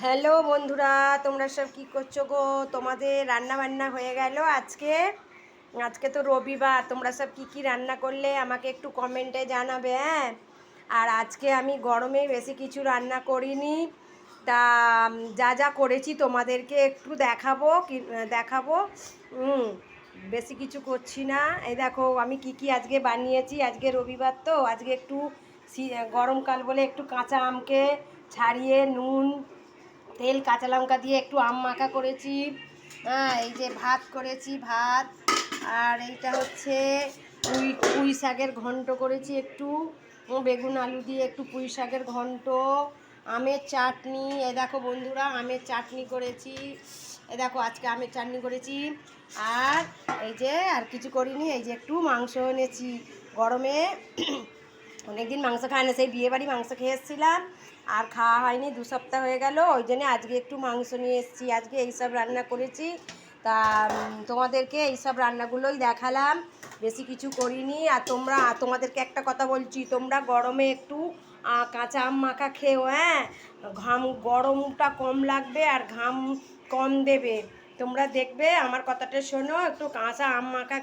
Hello বন্ধুরা, তোমরা সব কি করছো গো? তোমাদের রান্না বান্না হয়ে গেল আজকে? আজকে তো রবিবার, তোমরা সব কি কি রান্না করলে আমাকে একটু কমেন্টে জানাবে, হ্যাঁ। আর আজকে আমি গরমে বেশি কিছু রান্না করিনি, তা যা যা করেছি তোমাদেরকে একটু দেখাবো। হুম, বেশি কিছু করছি না। এই দেখো আমি কি কি আজকে বানিয়েছি। আজকে রবিবার তো আজকে একটু গরমকাল বলে একটু কাঁচা আমকে ছাড়িয়ে নুন তেল কাঁচা লঙ্কা দিয়ে একটু আম মাখা করেছি। হ্যাঁ, এই যে ভাত করেছি, ভাত। আর এইটা হচ্ছে পুঁই শাকের ঘন্ট করেছি একটু, বেগুন আলু দিয়ে একটু পুঁই শাকের ঘন্ট। আমের চাটনি, এ দেখো বন্ধুরা আমের চাটনি করেছি। এ দেখো আজকে আমের চাটনি করেছি। আর এই যে আর কিছু করিনি, এই যে একটু মাংস এনেছি গরমে। অনেকদিন মাংস খায় না, সেই বিয়েবাড়ি মাংস খেয়ে এসেছিলাম, আর খাওয়া হয়নি, 2 সপ্তাহ হয়ে গেল। ওই জন্যে আজকে একটু মাংস নিয়ে এসেছি, আজকে এইসব রান্না করেছি। তা তোমাদেরকে এইসব রান্নাগুলোই দেখালাম, বেশি কিছু করিনি। আর তোমাদেরকে একটা কথা বলছি, তোমরা গরমে একটু কাঁচা আম মাখা খেও, হ্যাঁ। গরমটা কম লাগবে আর ঘাম কম দেবে। তোমরা দেখবে, আমার কথাটা শোনো, একটু কাঁচা আম মাখা